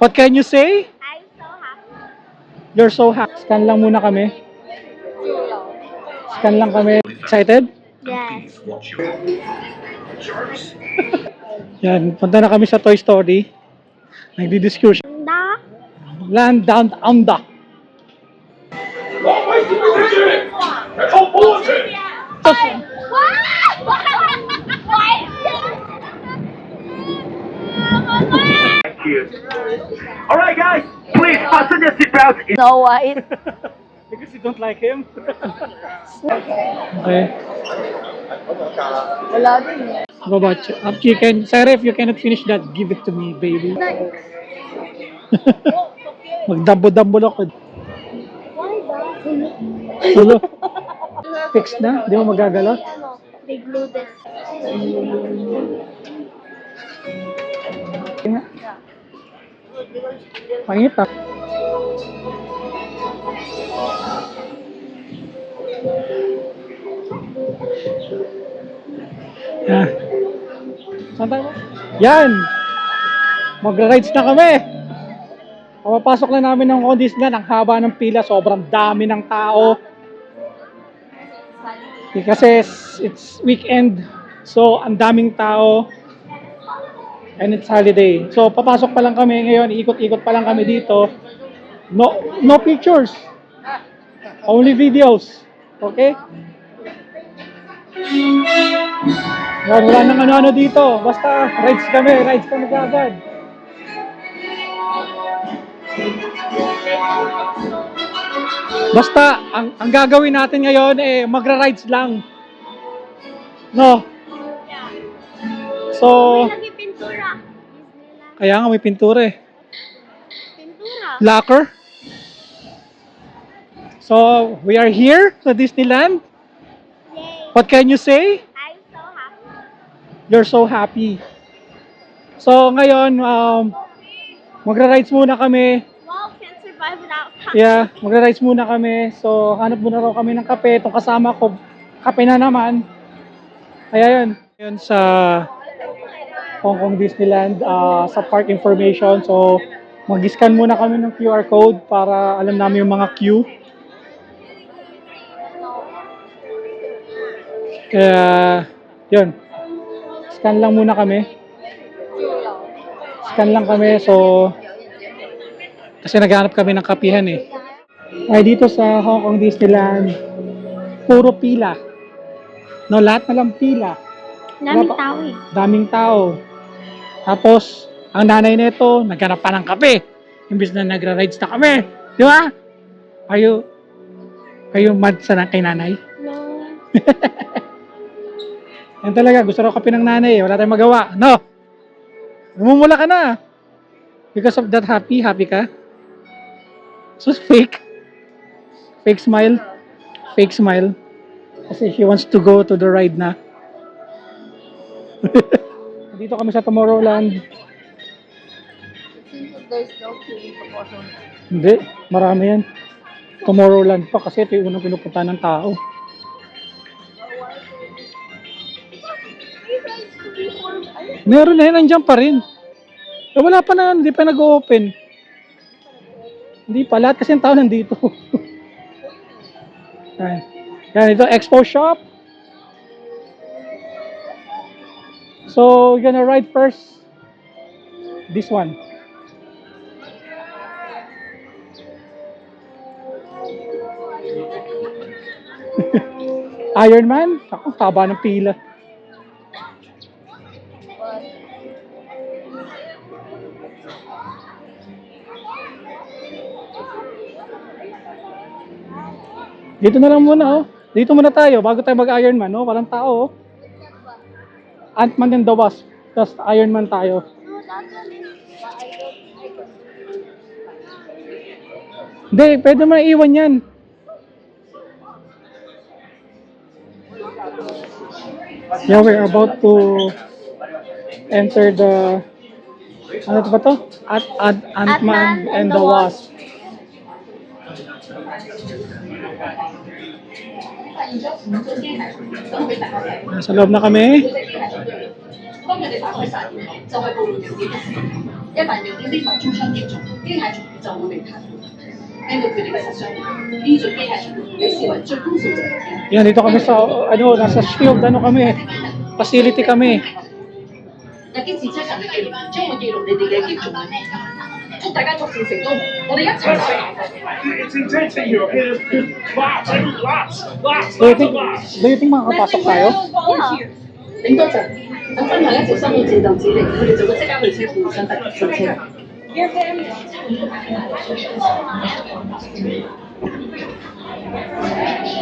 What can you say? I'm so happy. You're so happy. Scan lang muna kami. Scan lang kami. Excited? Yes. Yan, punta na kami sa Toy Story. Nagdi-discussion. Da? Land down under. That's all bullshit! Thank you. Alright guys, please fasten your seatbelts. No white. Because you don't like him? Okay. Wala din eh. How about you? Chicken? Sarah, if you cannot finish that, give it to me, baby. Magdambo-dambo ako. Hello? Fix na? Di mo magagalaw? They glued it. Pangit ah. Ah. Saan tayo? Yan! Magra-rides na kami! Papapasok na namin ng Disneyland. Ang haba ng pila. Sobrang dami ng tao. Kasi it's weekend. So, ang daming tao. And it's holiday. So, papasok pa lang kami ngayon. Ikot-ikot pa lang kami dito. No pictures. Only videos. Okay? Wala nang ano-ano dito. Basta rides kami agad. Basta ang gagawin natin ngayon magra-rides lang. No. So, May pintura. kaya nga may pintura eh. Pintura. Lacquer. So, we are here sa Disneyland. Yay. What can you say? I'm so happy. You're so happy. So, ngayon, magra-rides muna kami. Wow, can't survive without coffee. Yeah, magra-rides muna kami. So, hanap muna raw kami ng kape. Itong kasama ko, kape na naman. Kaya yun sa Hong Kong Disneyland, sa park information. So, mag-scan muna kami ng QR code para alam namin yung mga queue. Kaya, yun. Scan lang muna kami. Scan lang kami. So, kasi naghanap kami ng kapihan eh. Ay, dito sa Hong Kong Disneyland, puro pila. No, lahat na lang pila. Daming tao eh. Daming tao. Tapos, ang nanay nito, naghanap pa ng kape. Imbis na nagra-rides na kami. Di ba? Are you mad sa kay nanay? No. Yan talaga, gusto raw kape ng nanay. Wala tayong magawa. No! Namumula ka na. Because of that happy ka? So fake. Fake smile. Fake smile. Kasi she wants to go to the ride na. Dito kami sa Tomorrowland. There's no queue for photo. Hindi, marami yan. Tomorrowland pa kasi ito yung unang pinupunta ng tao. Meron na yan, nandiyan pa rin. Wala pa na, hindi pa nag-open. Hindi pa, lahat kasi ang tao nandito. Yan, ito, Expo Shop. So, you're gonna ride first. This one. Iron Man? Ako, taba ng pila. Dito na lang muna, oh. Dito muna tayo, bago tayo mag-Iron Man, oh. Walang tao, oh. Ant-Man and the Wasp. Tapos Iron Man tayo. No, that one is... Hindi, pwede mo na iwan yan. Yeah, we're about to enter the... Ano ba to? Ant-Man and the Wasp. Sa loob na kami. 日你打開實驗堂，就係暴露條件嘅時候。一旦有呢啲脈衝傷擊中，機械蟲就會被癱瘓。根據佢哋嘅實相，呢種機械蟲被視為最高素質嘅天。 Yan, dito kami sa, nasa shield, kami, facility kami. 日機戰車神嘅記錄將會記錄你哋嘅擊中嘅。祝大家作戰成功，我哋一齊去。 It's intense in here, okay? There's lots, Do you think makakapasok tayo? Yeah. 頂多陣，等分享一接收到戰鬥指令，佢哋就會即刻去車庫上車。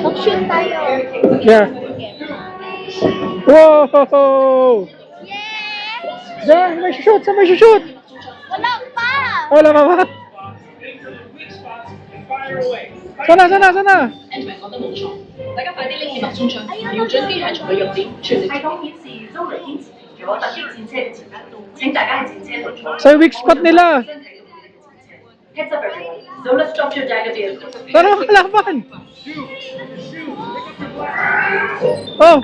Mag-shoot tayo. Yeah. Whoa! Yes! Diyan, may shoot! Saan may shoot? Wala pa! Wala pa ba? Sana! 安全講得冇錯，大家快啲拎起脈衝槍，瞄準機械蟲嘅弱點，全力。系統顯示 Zoe 堅持咗突擊戰車嘅前一度，請大家喺戰車度坐。 Sa weak spot nila! Heads up everyone, Zola stop your dagger vehicle. Sana makalaban! Oh!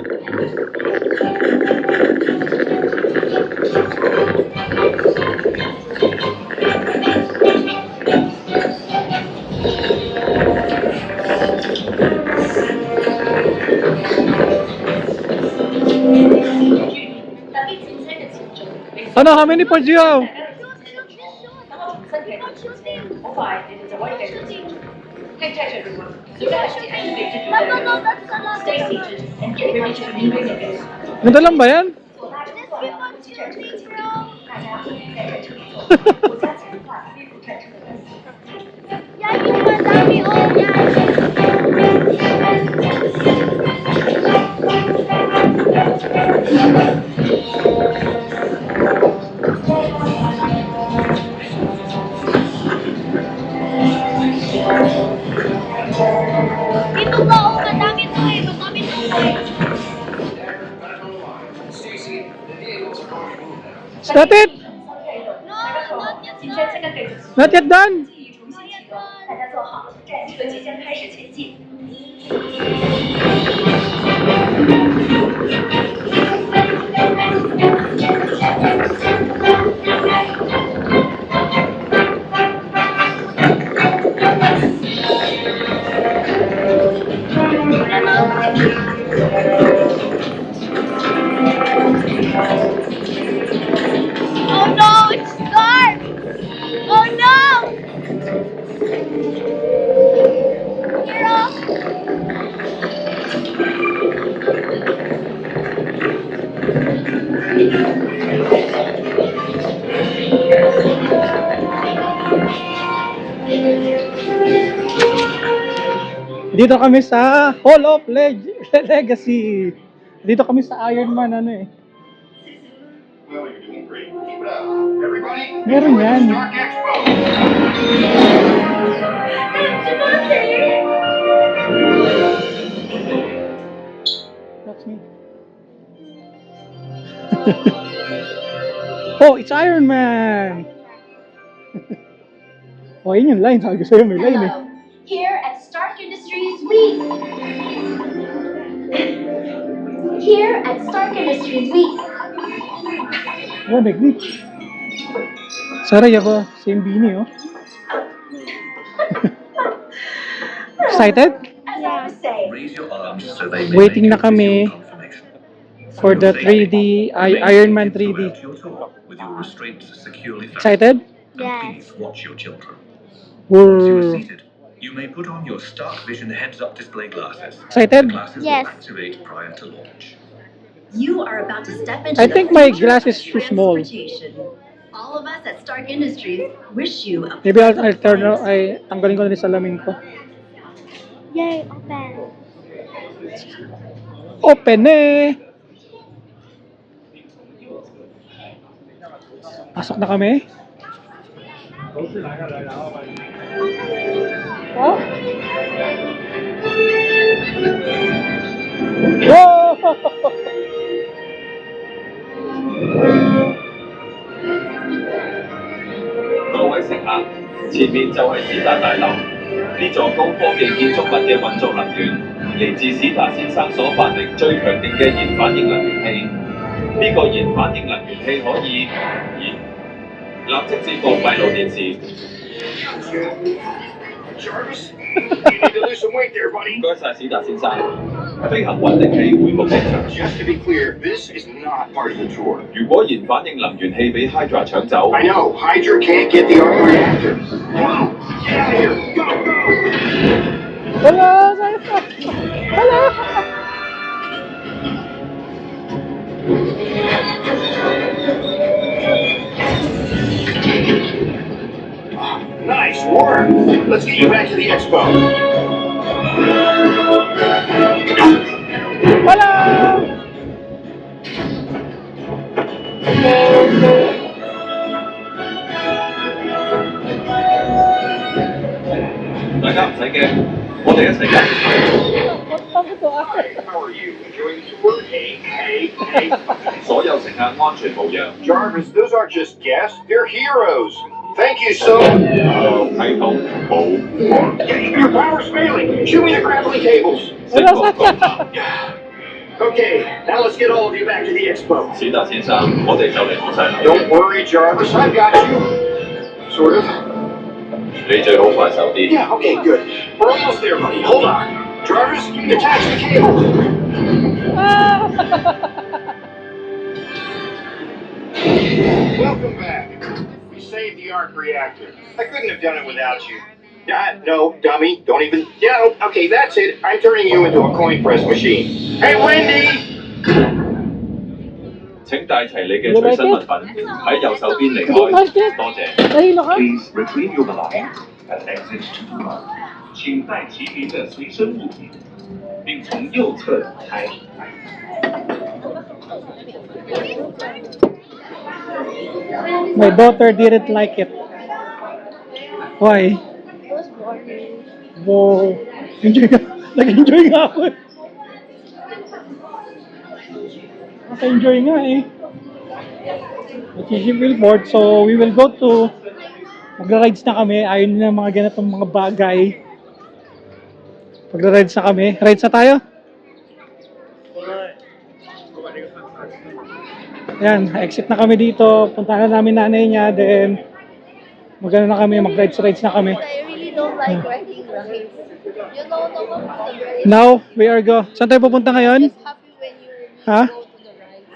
Ano, how many points do you have? 好快，你哋就可以繼續戰。Take care everyone, Zola has deactivated your No, no, dagger. no, that's the last Stay one. seated and get ready to move in again. Ganda lang ba yan? Just give one, two, three, bro. 大家可以在这里做，国家强化恢复战车的能力。 Yeah, you were Dami. Oh, yeah. Dito ka, oh, madami to eh. Madami to eh. Stop it! No, not yet 战车 done. 即刻繼續。 Not yet done! 至於重新啟動，大家做好，戰車即將開始前進。 Oh no, it's dark. Oh no. Hero. Dito kami sa Hall of Legacy. Dito kami sa Iron Man, ano eh. Well, you're doing great. Keep it up. Everybody, Meron yan. Dark Expo. That's me. Oh, it's Iron Man! Oh, yun yung line. Sabi ko sa'yo, may line eh. Hello. Here at Stark Industries, we... Here at Stark Industries, we... Oh, may glitch. Saray ako. Same bini, oh. Excited? As I was saying, Raise your arms so they may Waiting na make kami visual confirmation. for the 3D, Iron Man 3D. Throughout your tour, with your restraints securely fastened. Excited? And Yes. please watch your children. Once you are Whoa. seated, you may put on your Stark Vision heads-up display glasses. Excited? The glasses Yes. will activate prior to launch. You are about to step into I the think my future glass of is too small. transportation. All of us at Stark Industries wish you a Maybe I'll pleasant turn flight. ay tanggalin ko na rin salamin ko. Yay, open. Open eh! Pasok na kami. Oh? Whoa! 各位乘客，前面就係史達大樓。呢座高科技建築物嘅運作能源嚟自史達先生所發明最強勁嘅熱反應能源器。呢個燃反應能源器可以立即接駁閉路電視。 Jarvis, you need to lose some weight there, 唔 buddy. 該晒史達先生。飛行穩定器回復正常。 Just to be clear, this is not part of the tour. 如果燃反應能源器俾 Hydra 搶走， I know, Hydra can't get the arc reactor. Come on, get out of here. Go, go. Hello, Saira! Hello! Nice work. Let's get you back to the expo. Hello! 大家唔使驚，我哋一齊㗎。 Hey, how are you? Enjoying the tour? Hey. 所有乘客安全無恙。 Jarvis, those aren't just guests, they're heroes. Thank you so much. 系統冇 Your power's failing. Shoot me the grappling cables. 升降降下。 Okay, now let's get all of you back to the expo. 史達先生，我哋就嚟到晒啦。 Don't worry, Jarvis, I've got you. Sort of. 你最好快手啲。 Yeah, okay, good. We're almost there, buddy. Hold on. Jarvis, detach the cable. Welcome back. We saved the arc reactor. I couldn't have done it without you. No, dummy. Don't even. Yeah, okay, that's it. I'm turning you into a coin press machine. Hey, Wendy! 請帶齊你嘅隨身物品，喺右手邊離開。多謝。 Nahilo ka? Please retrieve your belongings at exit 2. 请带齐您的随身物品，并从右侧开。 My daughter didn't like it. Why? Wow. Enjoy ka. Nag-enjoy nga ako eh. Naka-enjoy nga eh. But she's really bored, so we will go to magra-rides na kami. Ayaw nila mga ganitong mga bagay. Magra-rides na kami. Rides na tayo? Ayan, exit na kami dito. Punta na namin nanay niya. Then, magano na kami, mag-rides na kami. I really don't like riding rides. You know, no one the ride. Now, we are go. Saan tayo pupunta ngayon? Just happy when you Ha? go to the ride.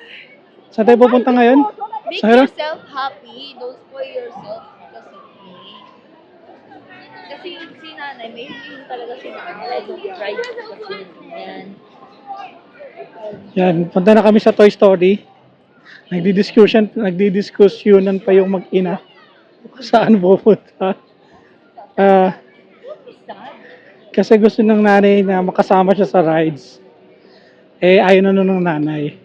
Saan tayo pupunta ngayon? Make Sarah? yourself happy. Don't spoil yourself because of me. Kasi si nanay, may hindi talaga si nanay. I don't ride kasi yan. Yan, punta na kami sa Toy Story. Nagdidiskusyonan pa yung mag-ina. Saan pupunta? Kasi gusto ng nanay na makasama siya sa rides. Eh, ayaw na nun ng nanay.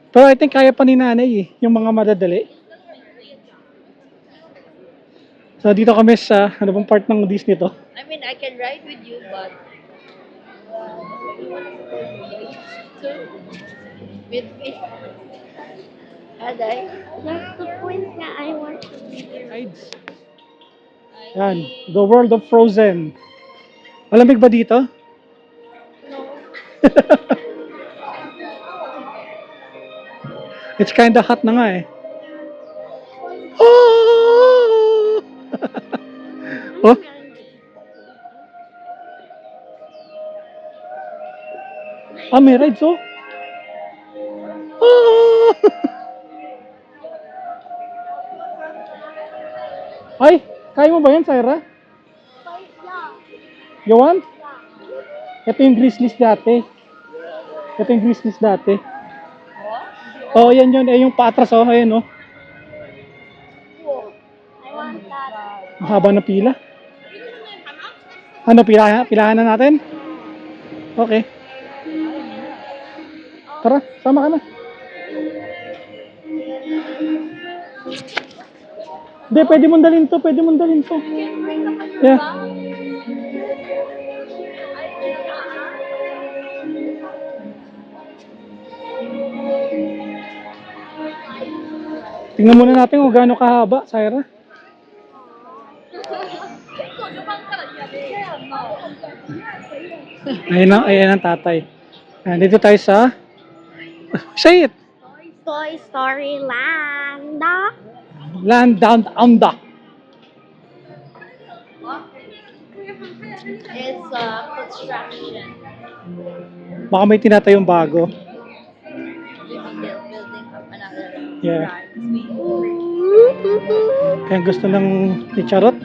Pero I think kaya pa ni nanay eh, yung mga madadali. So, dito kami sa, ano bang part ng Disney to? I mean, I can ride with you, but so, with me. Aday? That's the point that I want to be there. Rides. Yan, The World of Frozen. Malamig ba dito? No. It's kinda hot na nga eh. Oh! Oh? Ah, may rides oh. Oh! Ay, kaya mo ba yan, Saira? You want? Ito yung Grizzlies dati. Ito yung Grizzlies dati. Oh, yan yun. Eh, yung paatras oh. Ayan oh. I want that. Mahaba na pila. Ano, pilahan na natin? Okay. Tara, sama ka na. Hindi, pwede mong dalhin to. Pwede mong dalhin to. Yeah. Tingnan muna natin kung gaano kahaba, Saira. Ayan ang tatay. Ayan, dito tayo sa... Say it! Toy Story Land. Land down under. It's construction. Baka may tinatayong bago. Building up another Yeah. ride. Kaya gusto ng ni Charot.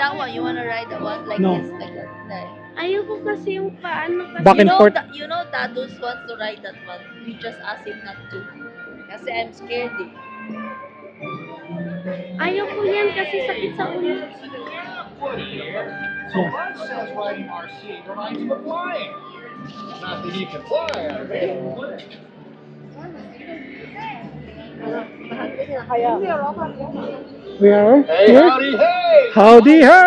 That one, you wanna ride the one like No. this, like that? No. Ayoko kasi yung paano kasi. Back and forth. You know Tados wants to ride that one. We just asked him not to. Kasi I'm scared eh. Ayoko yan kasi sakit sa ulo. So Bud says riding RC reminds him of flying. Not that he can fly, I bet. We are Hey, here. howdy, hey! Howdy ho!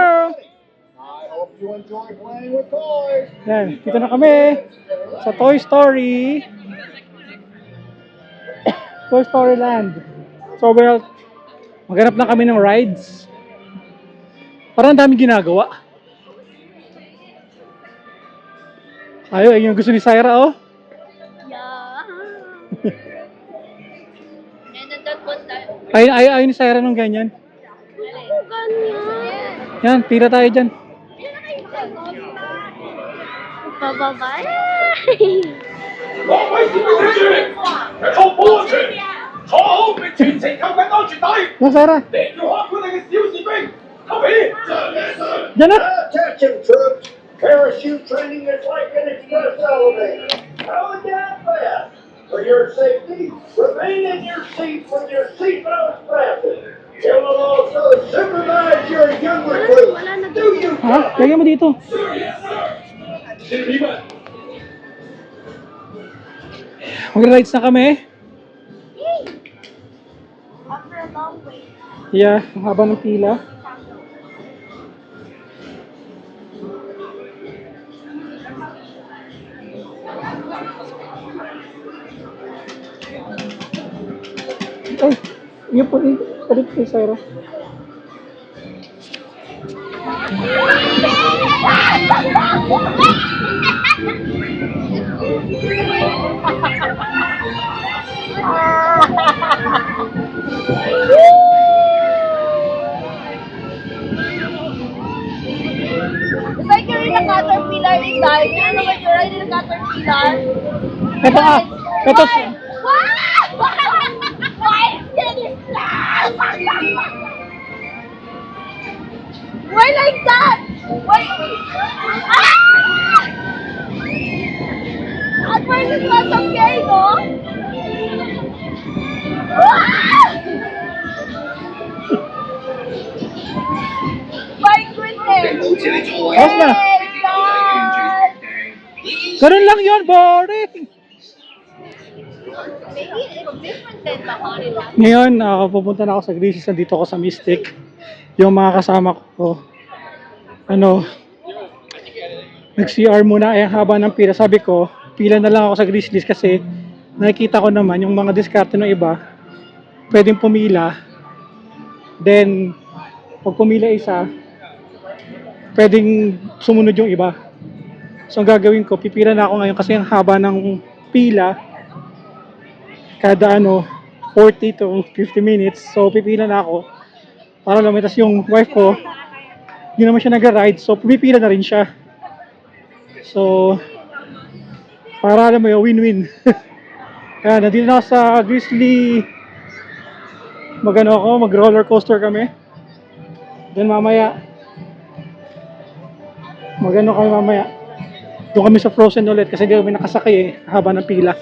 I hope you enjoy playing with toys. Yan, dito na kami sa Toy Story. Toy Story Land. So, well, maghanap na kami ng rides. Parang ang daming ginagawa. Ayun yung gusto ni Syra, oh. Yeah. And then that one time. Ayun ni Syra nung ganyan. Ganyan. Yan, tira tayo dyan. Bababay. 各位小姐姐，坐保安全，坐好並全程扣緊安全帶， Yan, Syra. 你要看管你嘅小士兵，後邊。 Dyan na. Attention, troops. Parachute training is like an express elevator. Going down fast. For your safety, remain in your seat with your seatbelt fastened. It will also supervise your young recruits. Do you Ha? Lagyan mo dito. 士兵們， Mag-rides na kami. After a long wait. Yeah, ang haba ng pila. Ay, yun po, palit kay Syra. It's like you're in a caterpillar in time. You know when you're riding a caterpillar? Ito ah, ito, Why did it stop? Why like that? Why? Ah! At first it was okay, no? Ah! My goodness! off na. Hey, God! Ganun lang yun, boring. Maybe it's different than Mahari last. Ngayon, pupunta na ako sa Gracies, nandito ako sa Mystic. Yung mga kasama ko, nag-CR muna, ang haba ng pila. Sabi ko, pila na lang ako sa Grizzlies kasi nakikita ko naman yung mga diskarte ng iba, pwedeng pumila. Then, pag pumila isa, pwedeng sumunod yung iba. So, ang gagawin ko, pipila na ako ngayon kasi ang haba ng pila, kada 40 to 50 minutes. So, pipila na ako para lumitas yung wife ko. Hindi naman siya nag-ride, so pumipila na rin siya. So, para alam mo yun, win-win. Ayan, nandito na ako sa Grizzly. Mag-roller coaster kami. Then mamaya, kami mamaya. Doon kami sa Frozen ulit kasi di kami nakasakay eh, haba ng pila.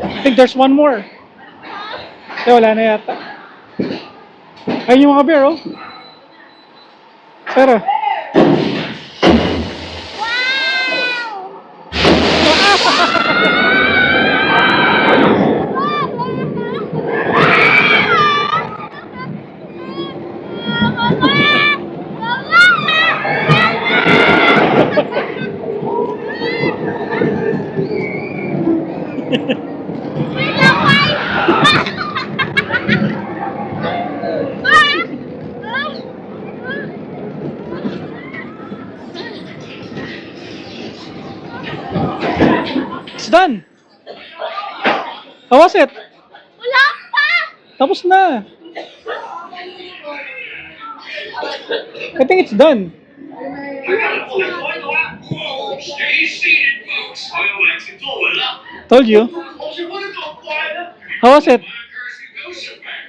I think there's one more. Eh, wala na yata. Ayun yung mga bear, oh. Sarah. it's done. How was it? Wala pa! Tapos na. I think it's done. Told you. How was it?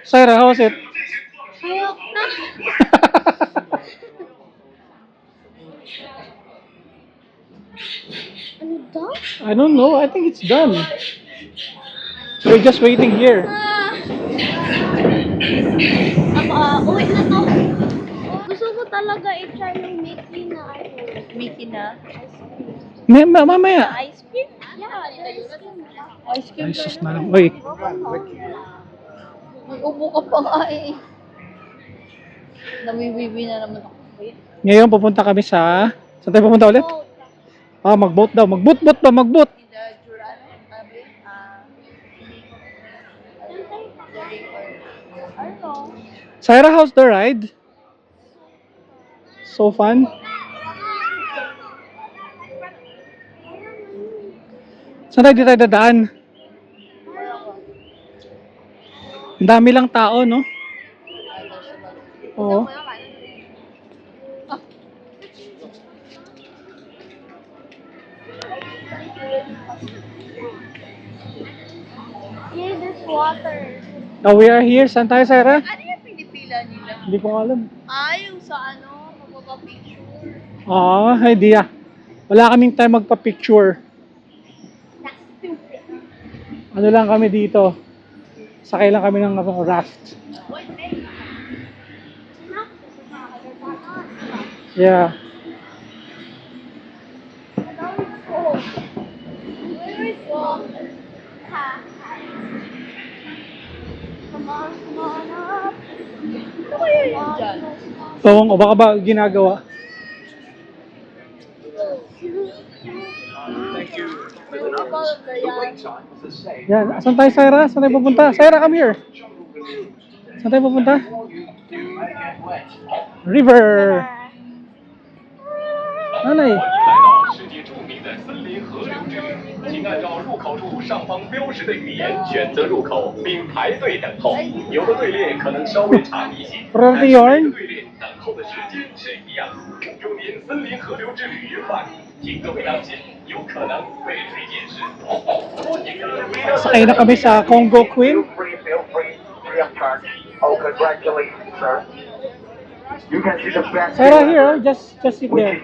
Sarah, how was it? Hayok na. Ano daw? I don't know. I think it's done. We're just waiting here. Uwi na to. Gusto ko talaga i-try yung Mickey na ano. Mickey na? Mamaya. Ice cream? Yeah, ice cream. Ay, sus na lang. Wait. Mag-ubo ka pa nga eh. Namibibi na naman ako. Wait. Ngayon pupunta kami sa... Saan tayo pupunta ulit? Mag-boat daw. Mag-boat daw. Mag-boat. Sarah, how's the ride? So fun. Saan tayo tayo dadaan? Ang dami lang tao, no? Oo. Yeah, there's water. Now we are here. Saan tayo, Sarah? Ano yung pinipila nila? Hindi ko alam. Yung sa ano, magpapapicture. Idea. Wala kaming time magpa-picture. That's stupid. Ano lang kami dito. Sakay lang kami ng raft. Yeah. Where is water? Come on up. Ano kaya yun dyan? O baka ba ginagawa? Yan. Saan tayo, Sarah? Saan tayo pupunta? Sarah, come here. Saan tayo pupunta? River. Nanay. 世界著名的森林河流之旅，请按照入口处上方标识的语言选择入口，并排队等候。有的队列可能稍微长一些，但是每个队列等候的时间是一样的。祝您森林河流之旅愉快，请各位当心，有可能被推荐时。 Sakay na kami sa Congo Queen. Feel free, free of charge. Oh, congratulations, sir. You can see the best. Sarah, here. Just sit there.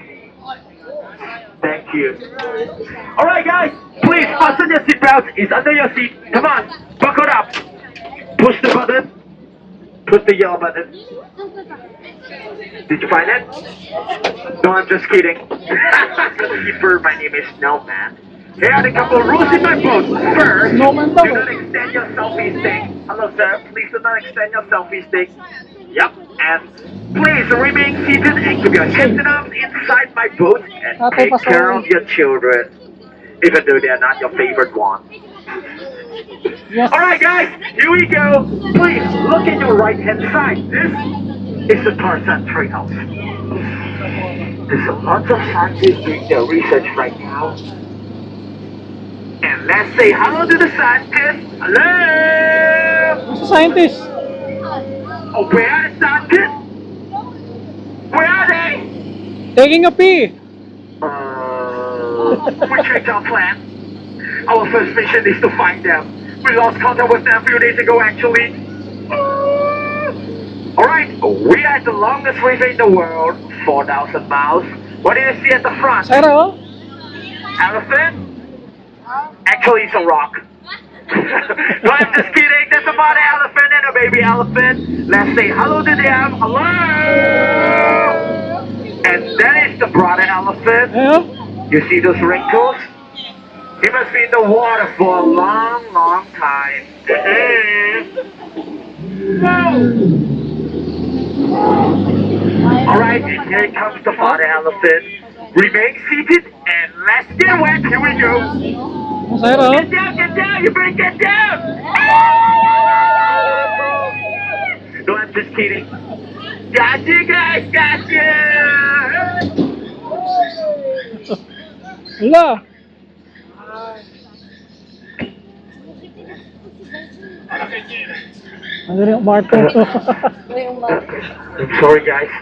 Thank you. All right, guys, please fasten your seatbelts. It's under your seat. Come on, buckle up. Push the button. Push the yellow button. Did you find it? No, I'm just kidding. Keeper, my name is Snowman. Here are the couple of rules in my boat. First, Snowman do daw. not extend your selfie stick. Hello, sir. Please do not extend your selfie stick. Yep. And please remain seated and keep your hands and arms inside my boat and Tatay take care Pasay. of your children, even though they are not your favorite one. Yes. All right, guys, here we go. Please look at your right-hand side. This is the Tarzan Treehouse. There's a lot of scientists doing their research right now. And let's say hello to the scientists. Hello. Sa scientist. Oh, where are the scientists? Where are they? Taking a pee. We checked our plan. Our first mission is to find them. We lost contact with them a few days ago, actually. Alright, we are at the longest river in the world, 4,000 miles. What do you see at the front? Sarah, oh. Elephant? Actually, it's a rock. No, I'm just kidding. There's a mother elephant and a baby elephant. Let's say hello to them. Hello! And that is the brother elephant. Ayo. You see those wrinkles? He must be in the water for a long, long time. Alright, and here comes the father elephant. Remain seated and let's get wet. Here we go. Sarah, oh. Get down, you better get down! No, I'm just kidding. Gotcha, guys, gotcha! Wala. Ano rin, Marco? May umat. I'm sorry, guys.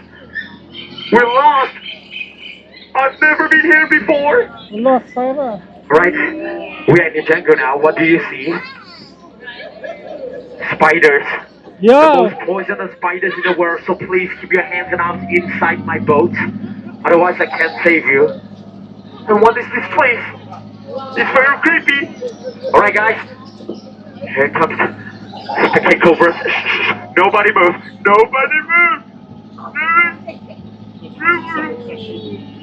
We're lost. I've never been here before. Wala, Sarah. Right, we are in the jungle now. What do you see? Spiders. The Yo! most poisonous spiders in the world. So please keep your hands and arms inside my boat. Otherwise, I can't save you. And what is this place? It's very creepy. All right, guys. Here comes the takeover. Nobody move. Nobody move.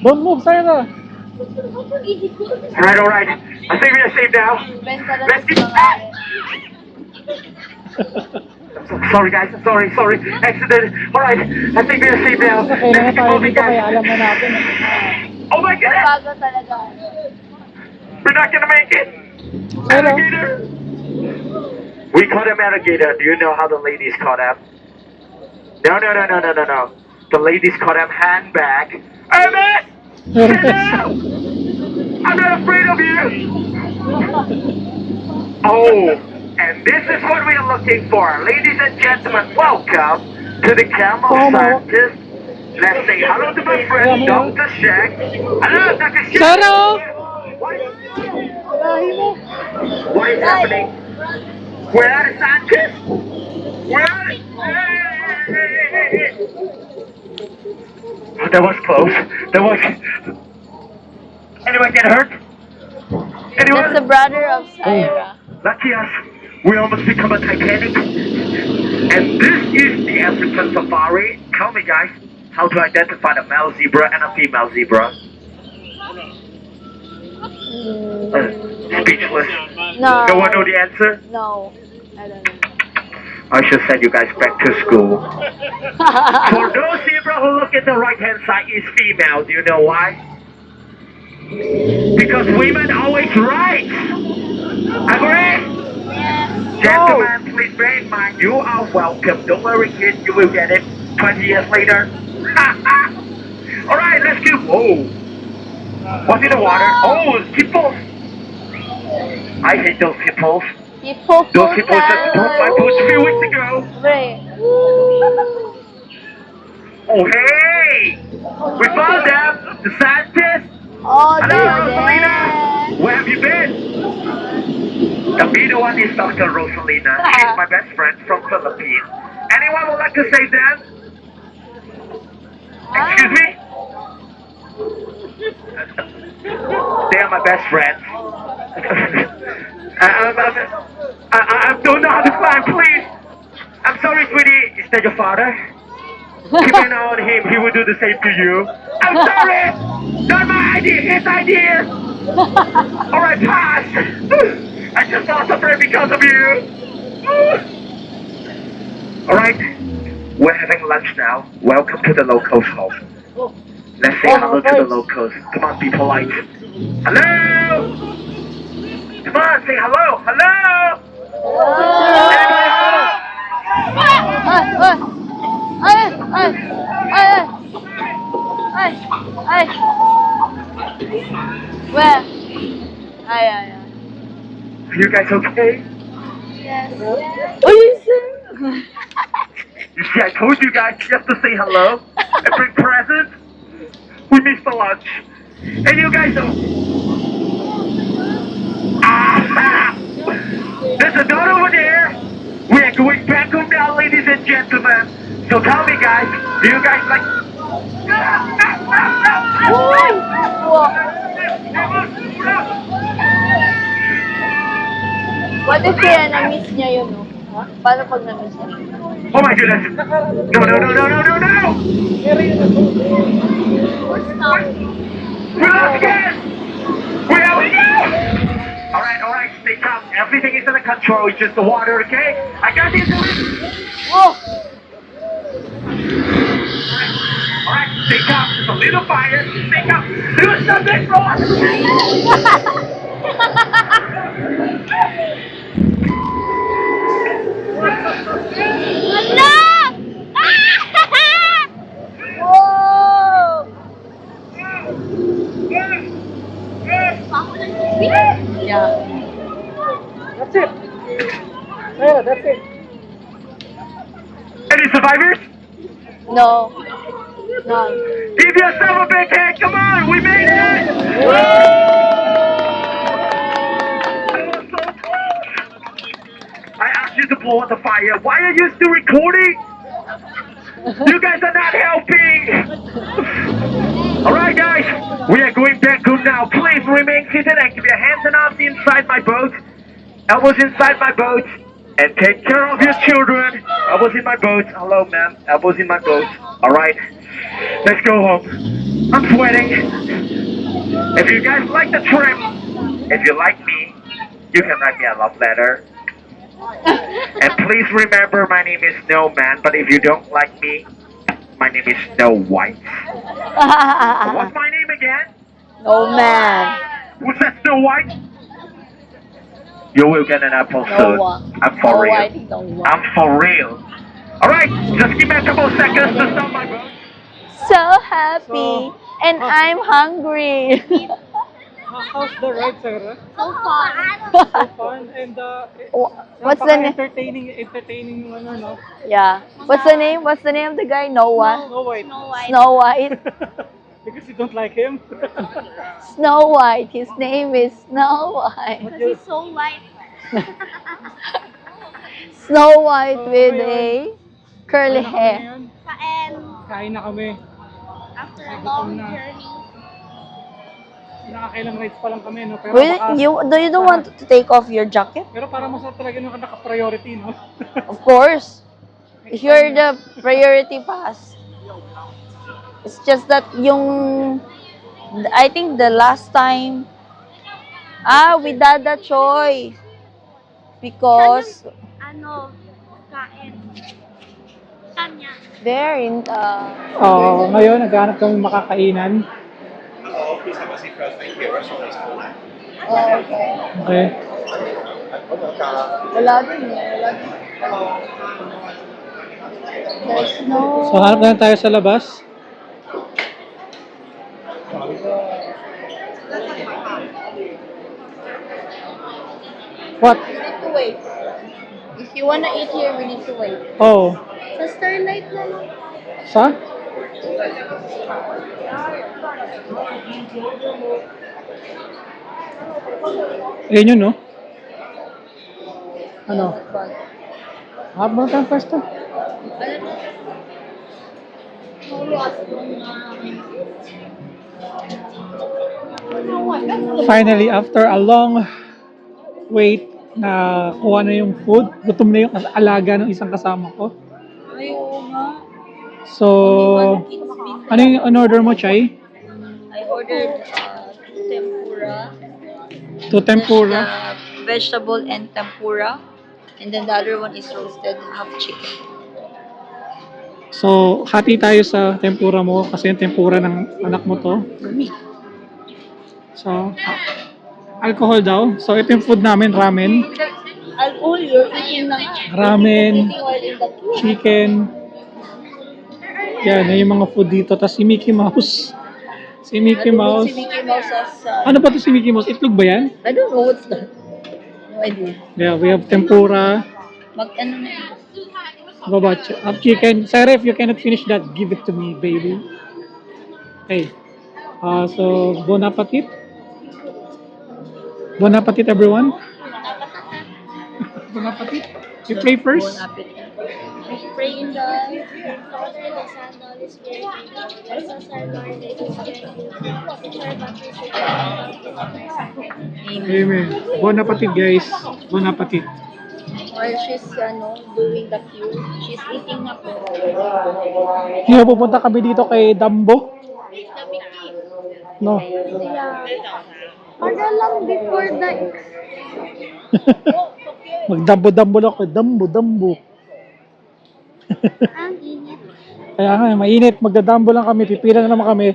Don't move, Sarah! All right. I think we are safe now. Benta lang Let's sa get mga Sorry, guys. Sorry. Accident. All right. I think we are safe now. Kailangan Let's keep tayo moving, dito kaya guys. alam na natin. Oh my goodness. bago talaga. We're not gonna make it. Hello. Alligator. We caught him alligator. Do you know how the ladies caught him? No. The ladies caught him handbag. Emmett! Hello! I'm not afraid of you. Oh, and this is what we are looking for. Ladies and gentlemen, welcome to the Camel Oh, no. Scientist. Let's say hello to my friend, Yeah, Dr. Shaq. Hello, Dr. Shaq. Sarah! What is happening? Where are the scientists? Where are they? Oh, that was close. Anyone get hurt? Anyone? That's the brother of Syra. Lucky us. We almost become a Titanic. And this is the African safari. Tell me, guys, how to identify a male zebra and a female zebra. Speechless. No. No one know the answer? No. I don't know. I should send you guys back to school. For those zebra who look at the right-hand side is female. Do you know why? Because women always right. Agree? Gentlemen, please bear in mind, you are welcome. Don't worry, kids, you will get it 20 years later. Alright, let's go. Whoa. What's in the water? Oh, hippos. I hate those hippos. Those hippos just broke my boots a few weeks ago. Oh, hey! We found them! The scientists! Oh, Hello, there. Rosalina! Where have you been? The middle one is Dr. Rosalina. She's my best friend from Philippines. Anyone would like to say that? Excuse me? They are my best friends. I don't know how to climb, please. I'm sorry, sweetie. Is that your father? Keep an eye on him. He will do the same to you. I'm sorry. Not my idea. His idea. All right, pass. I just lost a friend because of you. All right. We're having lunch now. Welcome to the locals' home. Let's say hello to the locals. Come on, be polite. Hello. Come on, say hello. Hello. Where? Ay. Are you guys okay? Yes. Oh, you see? You see, I told you guys just to say hello and bring presents. We missed the lunch. And you guys don't. There's a door over there. We are going back home now, ladies and gentlemen. So tell me, guys, do you guys like... What if kaya na-miss niya yun, no? Paano pag na-miss niya? Oh my goodness. No. We're lost again. Where we go? Alright, stay calm. Everything is under control. It's just the water, okay? I got this. Whoa! Alright, stay calm. There's a little fire. Stay calm. Do something for us. Whoa! Yeah. That's it. Yeah, that's it. Any survivors? No. None. Give yourself a big hand. Come on, we made it. That was so close. I asked you to blow out the fire. Why are you still recording? You guys are not helping. Alright guys, we are going back home now. Please remain seated and keep your hands and arms inside my boat. Elbows inside my boat. And take care of your children. Elbows in my boat. Hello ma'am. Elbows in my boat. Alright. Let's go home. I'm sweating. If you guys like the trip, if you like me, you can write me a love letter. And please remember my name is Snowman, but if you don't like me, my name is Snow White. What's my name again? No man. Who's that Snow White? You will get an apple No soon. one. I'm for No real. whitey, no one. I'm for real. Alright, just give me a couple seconds to stop my boat. So happy. And I'm hungry. How's the ride, Sarah? So fun. So fun and What's the name? entertaining yung ano, no? Yeah. What's the name? What's the name of the guy? Noah. Snow White. Snow White. Because you don't like him. Snow White. His name is Snow White. He's so light. Snow White So, with ngayon, a curly Kain na kami hair. ngayon. Kain. Kain na kami. After a Gutom long na. journey. Nakakailang rides pa lang kami, no? Pero, You don't want to take off your jacket? pero parang masarap talaga yung naka-priority, no? Of course. If you're the priority pass. It's just that I think the last time, with Dada Choi. Because Ano? Kain. Kanya. they're in Ngayon, naghanap kami makakainan. Okay. wala din. There's no... So, hanap na lang tayo sa labas. What? We need to wait. If you wanna eat here, we need to wait. Oh. Sa Starlight na lang. Sa? Ayun yun, no? Ano? Habang tayong pwesto. Finally, after a long wait, na kuha na yung food. Gutom na yung alaga ng isang kasama ko. Ay, oo nga. So, ano yung in-order mo, Chay? I ordered tempura. Two tempura. Vegetable and tempura. And then the other one is roasted half chicken. So, hati tayo sa tempura mo kasi yung tempura ng anak mo to. So, alcohol daw. So, ito yung food namin, ramen. Alcohol, you're eating na nga. Ramen, Eating while in the queue. chicken. Yan yung mga food dito. Tapos si Mickey Mouse. Si Mickey Mouse. Si Mickey Mouse as... Ano ba to si Mickey Mouse? Itlog ba yan? I don't know what's that. No idea. Yeah, we have tempura. Ano na yun? How about chicken? Sarah, if you cannot finish that, give it to me, baby. Okay. So, bon appetit. Bon appetit, everyone. Bon appetit. You pray first. Bon appetit. Pray in the Father, the Son, the Holy Spirit. Jesus our Lord, that is Amen. Bon appetit, guys. Bon appetit. While she's doing the queue, she's eating na po. Ngayon, pupunta kami dito kay Dumbo. No. Para lang before the... Magdambo-dambo lang ako. Dambo. Ang init. Kaya nga, mainit. Magdadambo lang kami. Pipila na naman kami.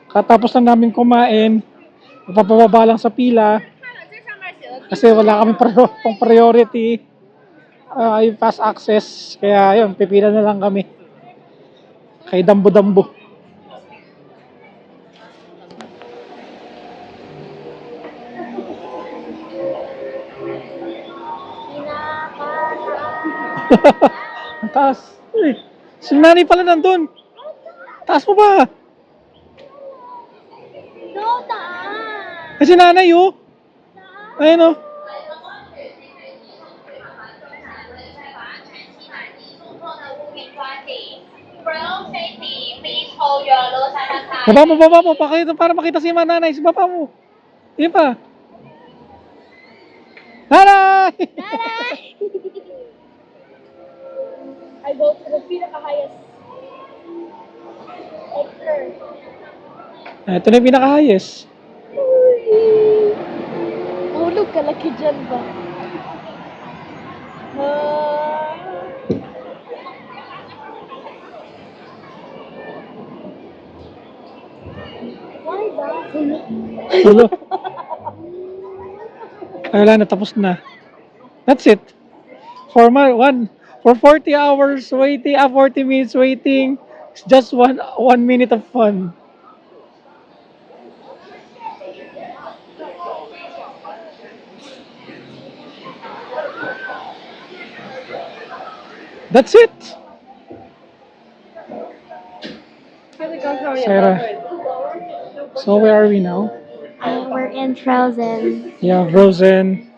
Katapos na namin kumain. Mapapababa lang sa pila. Kasi wala kami pang priority. Yung fast access. Kaya yun, pipila na lang kami. Kay Dambo-dambo. Ang taas. Uy, si nanay pala nandun. Taas mo ba? No, taas. Kasi nanay, oh. Ayun, oh. Baba mo, para makita si nanay. Si baba mo. Yun pa. Nanay! I go to the pinaka-highest acre. Ito na yung pinaka-highest. Hulog ka laki dyan ba? Why ba? Tulo. Ay, wala na, tapos na. That's it. For 40 hours waiting, 40 minutes waiting, it's just one minute of fun. That's it. Sarah. So where are we now? We're in Frozen. Yeah, Frozen.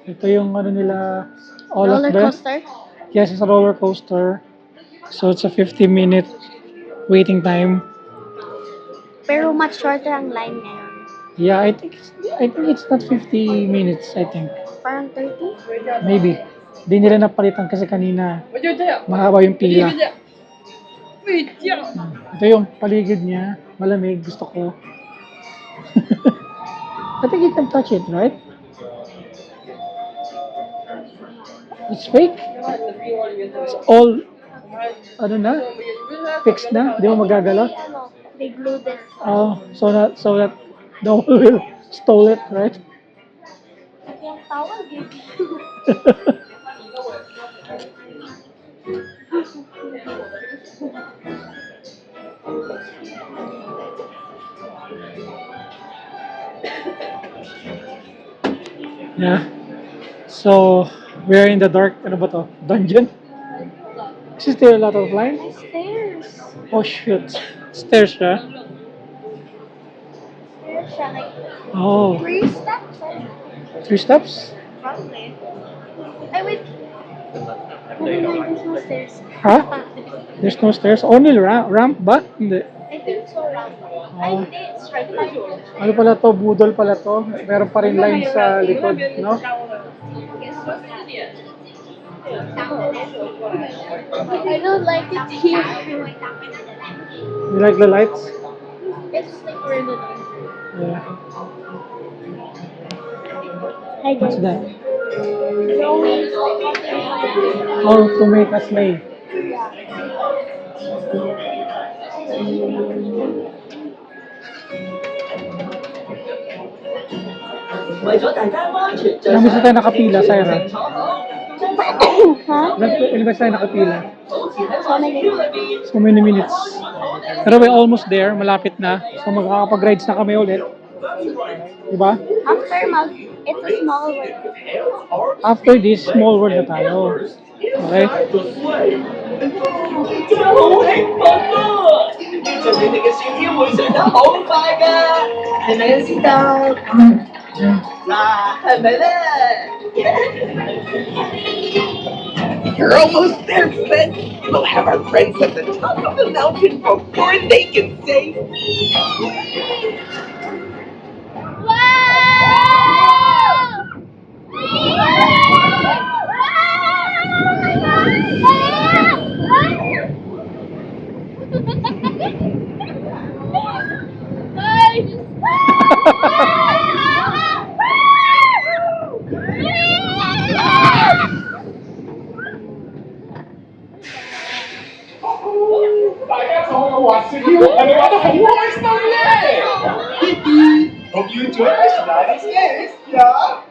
Ito yung ano nila, all Roller of them. coaster. Yes, it's a roller coaster. So it's a 50-minute waiting time. Pero much shorter ang line ngayon. Yeah, I think it's not 50 minutes, I think. Parang 30? Maybe. Di nila napalitan kasi kanina mahaba yung pila. Ito yung paligid niya. Malamig. Gusto ko. I think you can touch it, right? It's fake. It's all, ano na? Fixed na. Di mo magagalaw. They glued it. Oh, so that no one will stole it, right? Yung tawag eh. Yeah. So, we're in the dark, ano ba to? Dungeon? Is there a lot of line? Stairs. Oh shoot. Stairs siya. Stairs siya. Like, Oh. 3 steps. 3 steps? Probably. Ay, wait. Never mind, there's no stairs. Huh? There's no stairs? Only ramp ba? Hindi. I think so. Ay, hindi. It's right by. Ano pala to? Budol pala to. Meron pa rin line sa likod, no? I don't like it here. You like the lights? It's like we're in the dark. Yeah. Hi What's guys. that? No, How to make a sleigh. Ilang beses tayo nakapila, Sarah? Huh? Ilang beses tayo nakapila? So many. So many minutes. Pero we're almost there. Malapit na. So magkakapag-rides na kami ulit. Diba? After it's a small world. After this, small world na tayo. Okay? 好興奮啊！要盡你哋嘅雪條會上得好快㗎，係咪啊，先生？嗱，係咪咧？You're almost there, Flynn. We'll have our friends at the top of the mountain before they can say. Hope you enjoyed this nice days, yeah?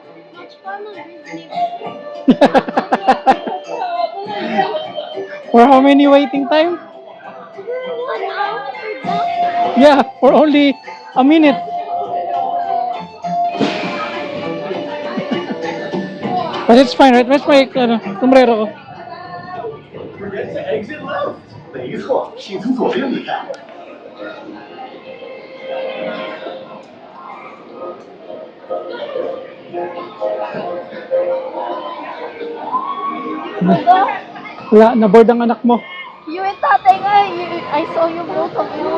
For how many waiting time? 1 hour for that. Yeah, for only a minute. But it's fine, right? Where's my sombrero ko? 没错，请从左边离开。 Wala, na-board ang anak mo. You and tatay nga, I saw you both of you.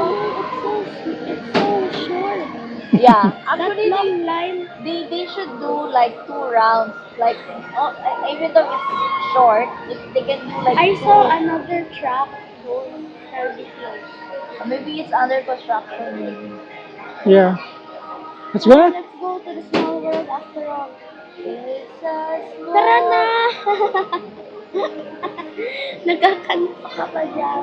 It's so short. Yeah, That actually long line. they should do like 2 rounds. Like, even though it's short, if they can do like I two. saw another track going very close. Maybe it's under construction. Yeah. Let's go. Let's go to the small world after all. It's a small- Tara na! Nagkakanta ka pa dyan.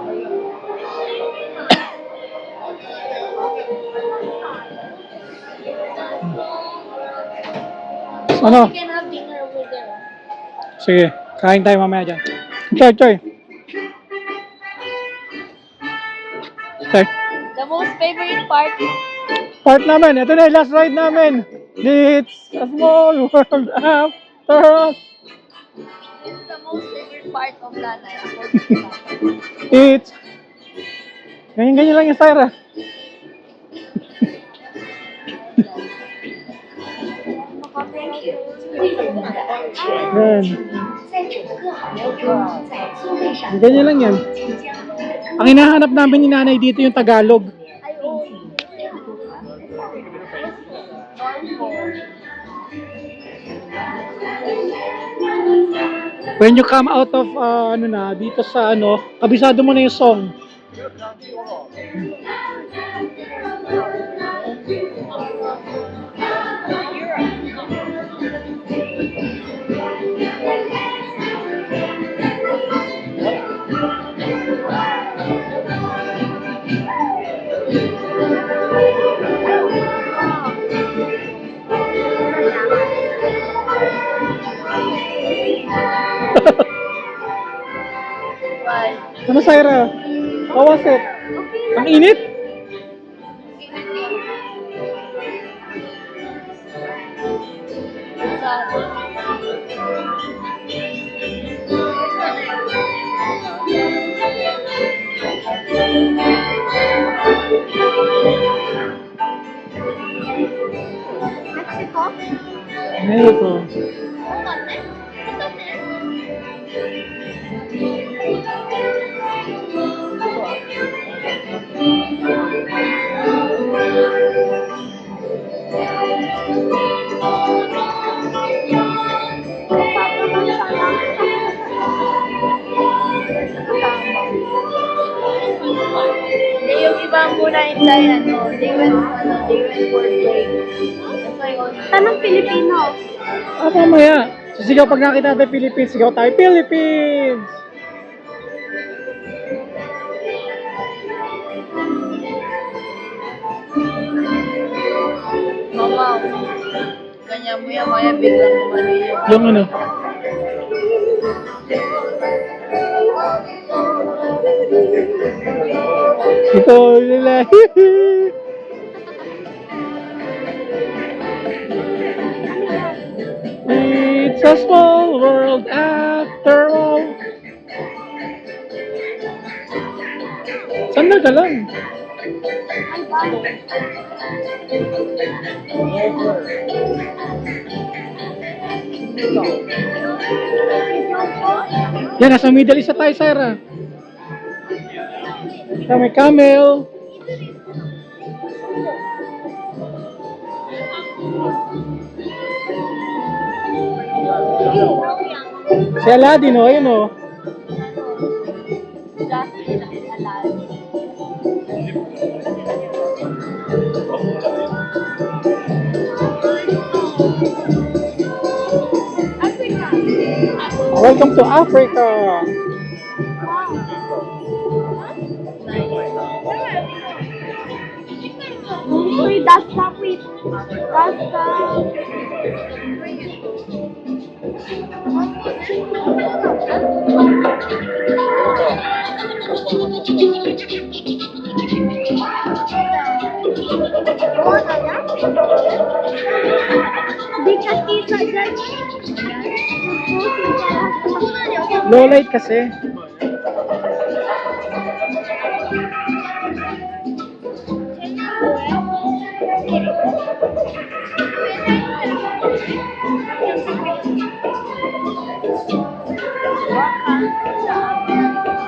Ano? We can have dinner over there. Sige, kain tayo mamaya dyan. Choy, Choy. Choy. The most favorite part. Part namin. Ito na yung last ride namin. It's a small world after all. It's the most favorite part of Lanay. According to Lanay. It's... Ganyan-ganyan lang yung Syra. Yan. 在整个航程中，在座位上 Ganyan lang yan. 即将 Ang hinahanap namin ni nanay dito yung Tagalog. When you come out of ano na dito sa ano, kabisado mo na yung song. Right. Ano Syra? How was it? Ang init? It's Mexico? Mexico. yung iba muna hintay, they went for break. That's why only... Tanong Filipino. Mamaya. Sisigaw pag nakita natin Philippines, sigaw tayo Philippines! Mama, ganyan mo yan, maya biglang umano yun. Yung ano? Ito nila. It's a small world after all. Sandal ka lang. Yan, nasa Middle East na tayo, Syra. May camel. Si Aladdin, oh, ayun, oh. Justin and Aladdin. Welcome to Africa. Uy, that's not it. That's Di kasi sa dyan. Low light kasi.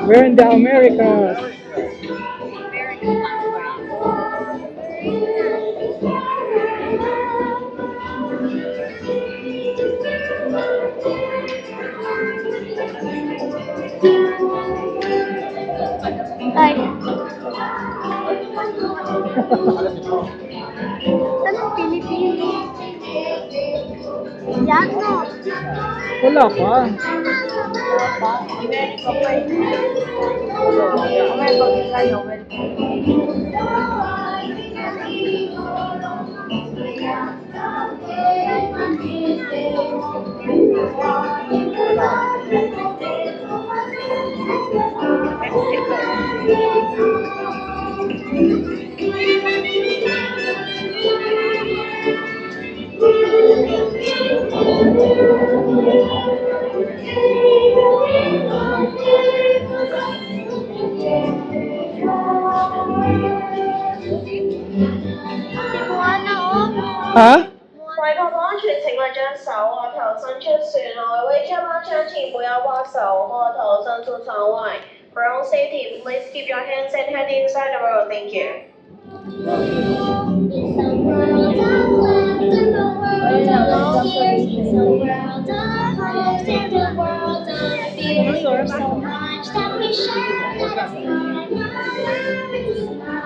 We're in the Americas. Ay. Anong Philippines? Yan no. Wala pa. America pa eh. America din kayo, Si Moana oh. Ha? 外头同学请问将手和頭伸出船內，為咗幫窗前不要把手和頭伸出窗外。For own safety, please keep your hands and head inside the road. Thank you. It's a world of laughter, a world of tears, it's a world of hopes and a world of fears. There's so much that we share that is not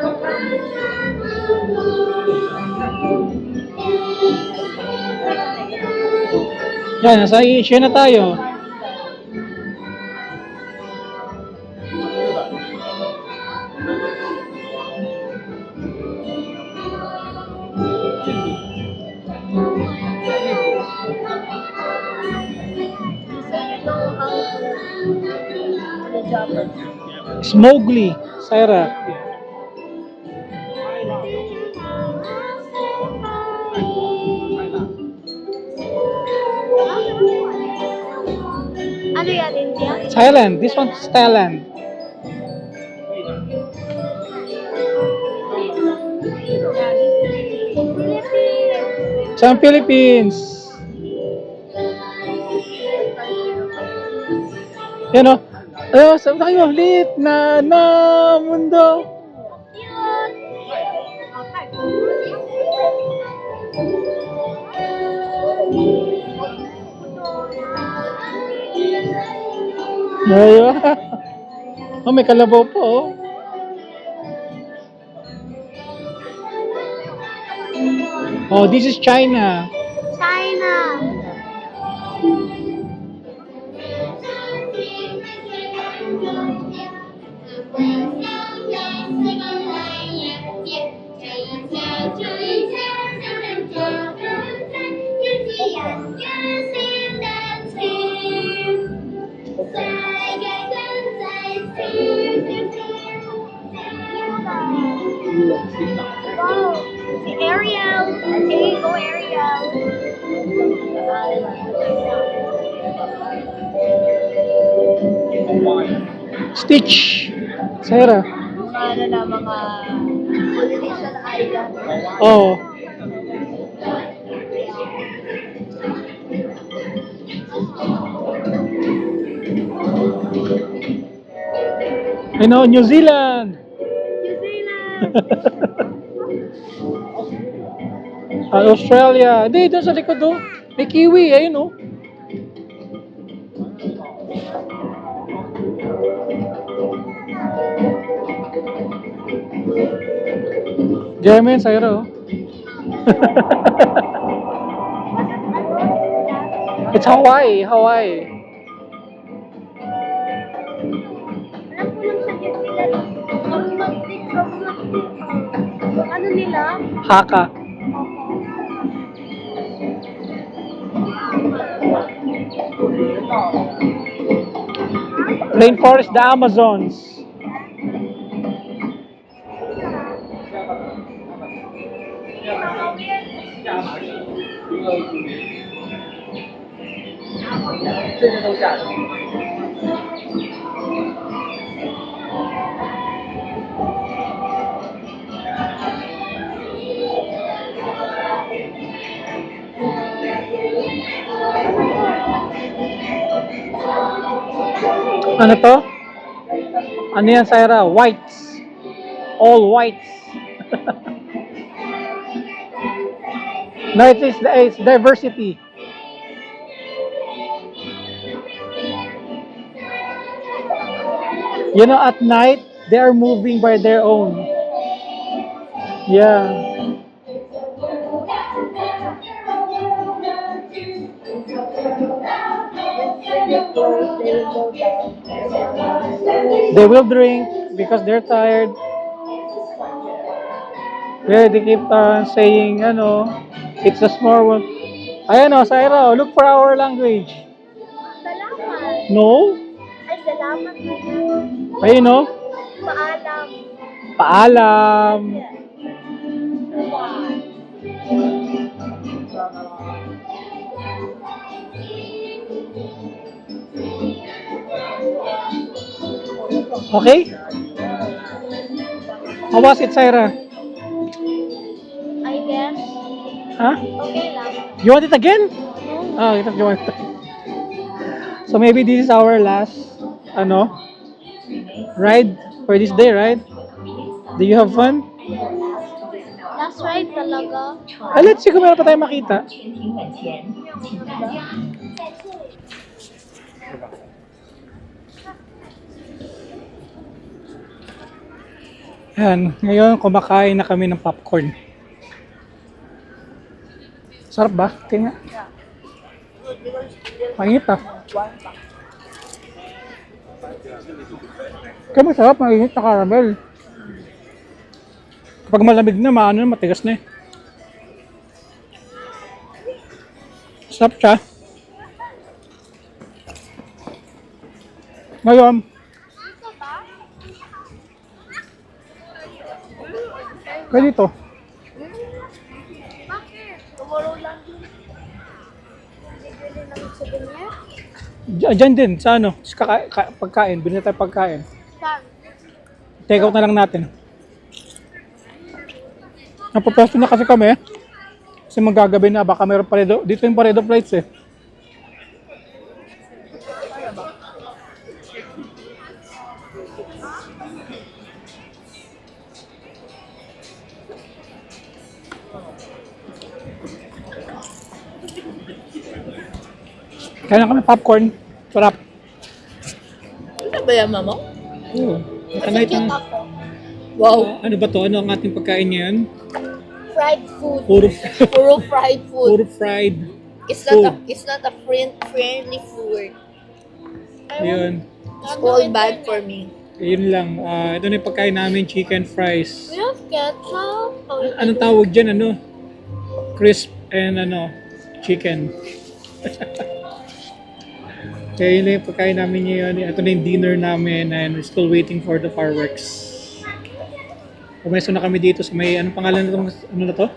Yan, nasa Asia na tayo. Smogly, Sarah. Ano yan, India? Thailand. This one's Thailand. Sa Philippines. Yan o. Oh, sabi tayo, lit na mundo. Ayun. Oh, may kalabaw po oh. Oh, this is China. China. Wow. Si Ariel. Hey, go Ariel. Stitch. Sarah. Mga na mga Polynesian island. Oh. I know, New Zealand. New Zealand. Australia. Hindi, doon sa likod oh. May kiwi, ayun oh. German, Sarah oh. It's Hawaii, Hawaii. Alam ko lang sa New Zealand. Ano nila? Haka. Rainforest, the Amazons. Ano to? Ano yan, Syra? Whites. All whites. No, it's diversity. You know, at night, they are moving by their own. Yeah. They will drink because they're tired. Yeah, they keep saying, it's a small one. Ayan o, Syra, look for our language. Salamat. No? Ay, salamat. Ayun o. Paalam. Paalam. Okay? How was it, Syra? I guess. Huh? Okay lang. You want it again? Oh, you want it. So maybe this is our last, ride for this day, right? Do you have fun? Last ride talaga. Let's see kung meron pa tayo makita. Yan, ngayon kumakain na kami ng popcorn. Sarap ba? Tingnan. Mainit ah. Kaya masarap, mainit na caramel. Kapag malamig na, matigas na eh. Sarap siya. Ngayon, kaya dito. Bakit? Tomorrow lang din. Bibili ng souvenir? Diyan din, sa pagkain. Binili tayo pagkain. Saan? Take out na lang natin. Napapresto na kasi kami. Kasi magagabi na, baka mayroon paredo. Dito yung paredo flights eh. Kaya na kami popcorn. Sarap. Ano ba yan, mama? Oo. Nakanight na. Wow. Ano ba to? Ano ang ating pagkain ngayon? Fried food. Puro fried food. Puro fried. It's not a friendly food. Ayun. It's all bad for me. Ayun lang. Ito na yung pagkain namin, chicken fries. We have ketchup. Anong tawag dyan? Crisp and chicken. Kaya yun na yung pagkain namin ngayon. Ito na yung dinner namin and we're still waiting for the fireworks. Pumesto na kami dito sa may, anong pangalan na na to?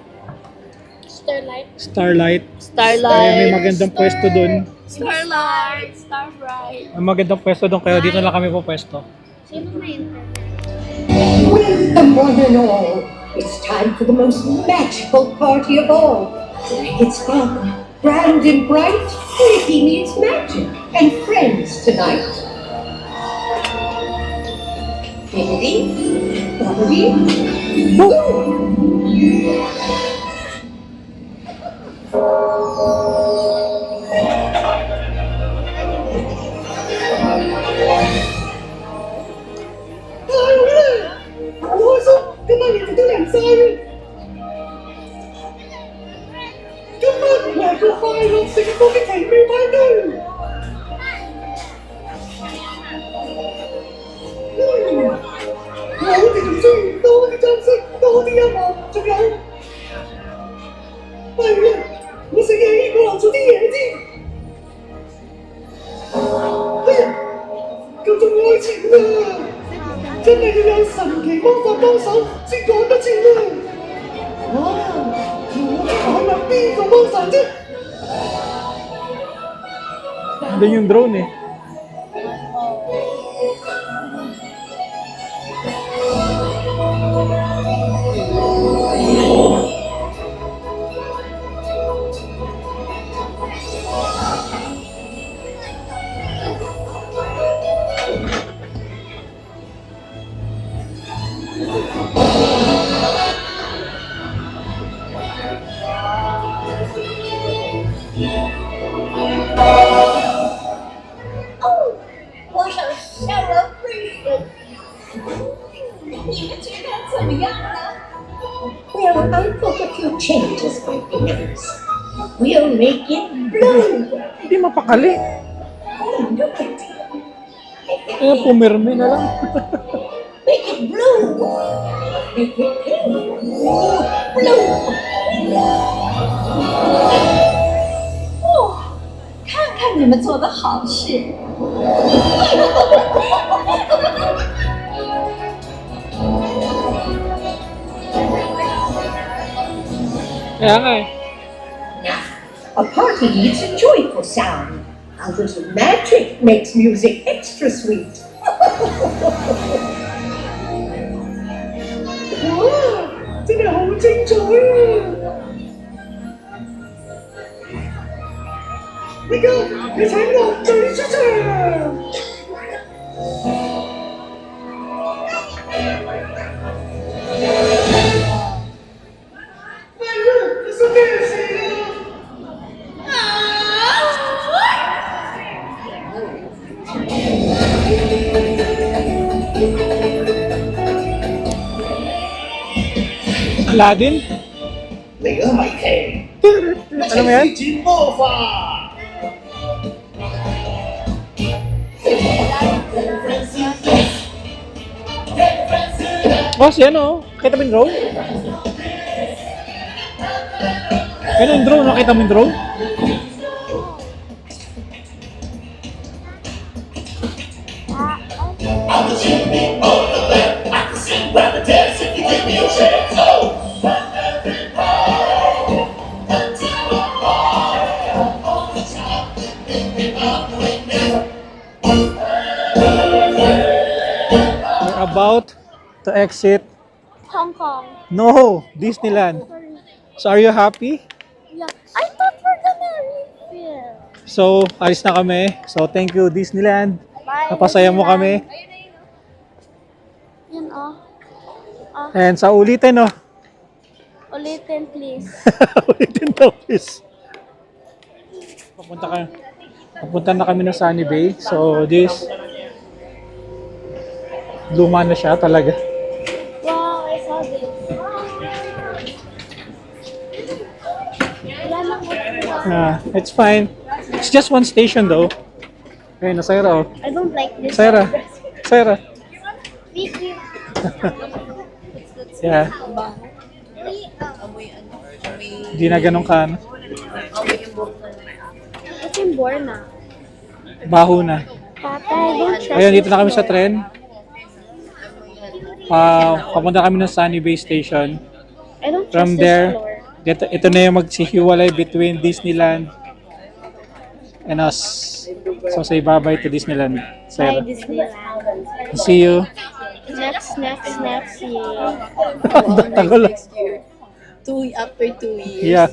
Starlight. Starlight. Starlight. Kaya may magandang pwesto dun. Starlight. Starbright. May magandang pwesto dun, kaya dito lang kami po pwesto. Sino na yun? Welcome one and all. It's time for the most magical party of all. It's fun, grand and bright. Mickey meets magic and friends tonight. Bibbidi, bobbidi, boo! Doon yung drone eh. Oh, 我想 celebration。你们觉得怎么样呢？ Well, I thought a few changes might be nice. We'll make it blue. Hindi mapakali. Oh, look at it. Kaya pumirmi na lang. Make it blue. Make it blue. Blue. 哦，看看你们做的好事。 Kaya nga eh. A party needs a joyful sound. A little magic makes music extra sweet. Wow, 真係好精彩啊！呢個你請樂隊出場。Aladdin? 嚟啦，米奇！ Ano mo yan? 展魔法。 Oh, si ano? Nakita mo yung drone? Ano yung drone? Nakita mo yung drone? We're about to exit. Hong Kong. No, Disneyland. So are you happy? Yeah. I thought we're gonna refill. So, alis na kami. So, thank you Disneyland. Bye. Napasaya mo kami. Yun oh. And sa ulitin, no? Ulitin please. Ulitin daw, please. Papunta na kami ng Sunny Bay. So, this luma na siya talaga. Wow, I saw this. Wala lang ako. It's fine. It's just one station though. Ayun, na Sarah. Oh. I don't like this. Sarah. Sarah. Vicky. Yeah. Hindi na ganun ka. Ano? It's in Borna. Baho na. Tatay, don't trust Ayun, dito na kami sa tren. Papunta kami ng Sunny Bay Station. I don't trust From this there, floor. ito na yung magsihiwalay between Disneyland and us. So say bye-bye to Disneyland. Bye, Sarah. Disneyland. See you. Next year. Tagal. After 2 years. Yeah.